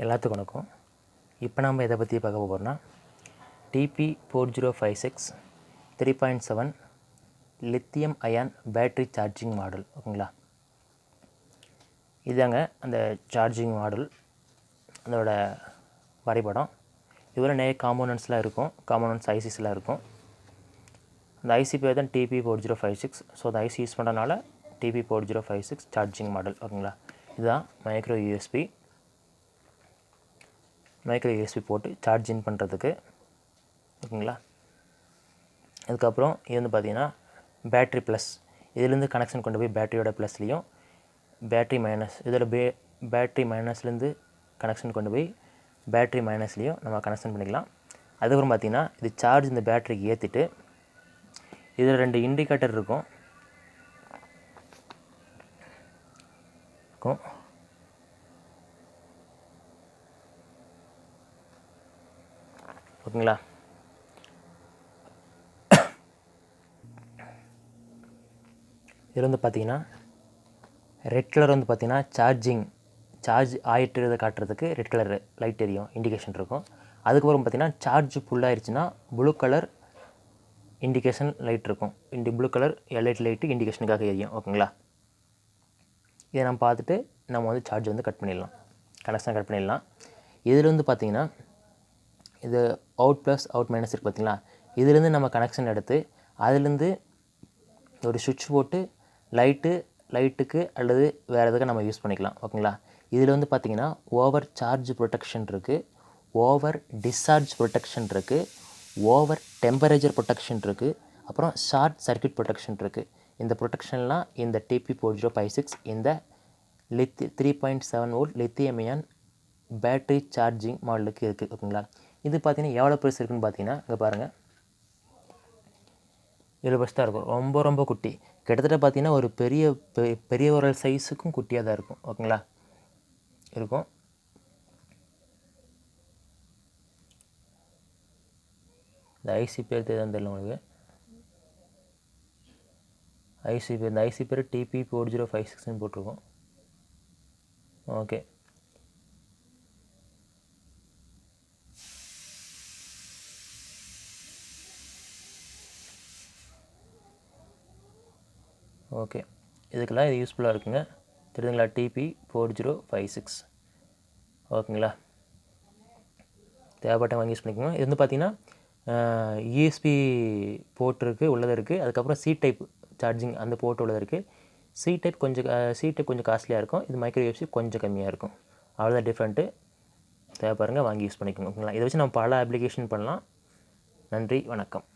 எல்லாத்துக்கும் வணக்கம். இப்போ நம்ம எதை பற்றி பார்க்க போகிறோம்னா TP4056 3.7 lithium ion battery charging model. ஓகேங்களா, இதாங்க அந்த சார்ஜிங் மாடல், அதோட வரைபடம். இதில் நிறைய காம்போனன்ட்ஸ்லாம் இருக்கும், காம்போனன்ட்ஸ் ஐசிஸ்லாம் இருக்கும். அந்த ஐசி பேர் தான் TP4056. ஸோ அந்த ஐசி யூஸ் பண்ணுறதுனால TP4056 சார்ஜிங் மாடல். ஓகேங்களா, இதுதான் மைக்ரோ யூஎஸ்பி போட்டு சார்ஜிங் பண்ணுறதுக்கு. ஓகேங்களா, அதுக்கப்புறம் இது வந்து பார்த்திங்கன்னா பேட்ரி ப்ளஸ், இதுலேருந்து கனெக்ஷன் கொண்டு போய் பேட்டரியோட ப்ளஸ்லேயும், பேட்ரி மைனஸ் இதில் பேட்ரி மைனஸ்லேருந்து கனெக்ஷன் கொண்டு போய் பேட்ரி மைனஸ்லேயும் நம்ம கனெக்ஷன் பண்ணிக்கலாம். அதுக்கப்புறம் பார்த்திங்கன்னா இது சார்ஜ் இந்த பேட்டரிக்கு ஏற்றிட்டு இதில் 2 இண்டிகேட்டர் இருக்கும். ஓகேங்களா, இதில் வந்து பார்த்திங்கன்னா ரெட் கலர் வந்து பார்த்திங்கன்னா சார்ஜ் ஆகிட்டுறதை காட்டுறதுக்கு ரெட் கலர் லைட் எரியும், இண்டிகேஷன் இருக்கும். அதுக்கப்புறம் பார்த்திங்கன்னா சார்ஜ் ஃபுல்லாகிடுச்சுன்னா ப்ளூ கலர் இண்டிகேஷன் லைட் இருக்கும். ப்ளூ கலர் லைட்டு இண்டிகேஷனுக்காக எரியும். ஓகேங்களா, இதை நம்ம பார்த்துட்டு நம்ம வந்து சார்ஜ் வந்து கனெக்ஷன் கட் பண்ணிடலாம். இதில் வந்து பார்த்திங்கன்னா இது அவுட் ப்ளஸ் அவுட் மைனஸ் இருக்குது பார்த்திங்களா, இதுலேருந்து நம்ம கனெக்ஷன் எடுத்து அதுலேருந்து ஒரு சுவிட்ச் போட்டு லைட்டுக்கு அல்லது வேறு எதுக்கு நம்ம யூஸ் பண்ணிக்கலாம். ஓகேங்களா, இதில் வந்து பார்த்திங்கன்னா ஓவர் சார்ஜ் ப்ரொடெக்ஷன் இருக்குது, ஓவர் டிஸ்சார்ஜ் ப்ரொடெக்ஷன் இருக்குது, ஓவர் டெம்பரேச்சர் ப்ரொடெக்ஷன் இருக்குது, அப்புறம் ஷார்ட் சர்க்யூட் ப்ரொடெக்ஷன் இருக்குது. இந்த ப்ரொடெக்ஷன்லாம் இந்த TP4056 இந்த 3.7 volt lithium ion battery charging மாடலுக்கு இருக்குது. ஓகேங்களா, இது பார்த்திங்கன்னா எவ்வளோ பெருசு இருக்குதுன்னு பார்த்திங்கன்னா இங்கே பாருங்கள், இவ்வளோ பெருசு தான் இருக்கும். ரொம்ப குட்டி, கிட்டத்தட்ட பார்த்திங்கன்னா ஒரு பெரிய ஒரு சைஸுக்கும் குட்டியாக தான் இருக்கும். ஓகேங்களா, இருக்கும். இந்த ஐசி பேர் தெரியாதுன்னு தெரியல உங்களுக்கு. இந்த ஐசி பேர் TP4056ன்னு போட்டிருக்கோம். ஓகே, இதுக்கெல்லாம் இது யூஸ்ஃபுல்லாக இருக்குங்க, தெரியுதுங்களா? TP4056. ஓகேங்களா, தேவைப்பட்ட வாங்கி யூஸ் பண்ணிக்கோங்க. இது வந்து பார்த்திங்கன்னா யூஎஸ்பி போர்ட் இருக்குது, உள்ளது இருக்குது. அதுக்கப்புறம் சி டைப் சார்ஜிங் அந்த போர்ட் உள்ளது இருக்குது. சி டைப் கொஞ்சம் காஸ்ட்லியாக இருக்கும், இது மைக்ரோ யூஎஸ்பி கொஞ்சம் கம்மியாக இருக்கும். அவ்வளோதான் டிஃப்ரெண்ட்டு. தேவைப்படுங்க வாங்கி யூஸ் பண்ணிக்கோங்க. ஓகேங்களா, இதை வச்சு நம்ம பல அப்ளிகேஷன் பண்ணலாம். நன்றி, வணக்கம்.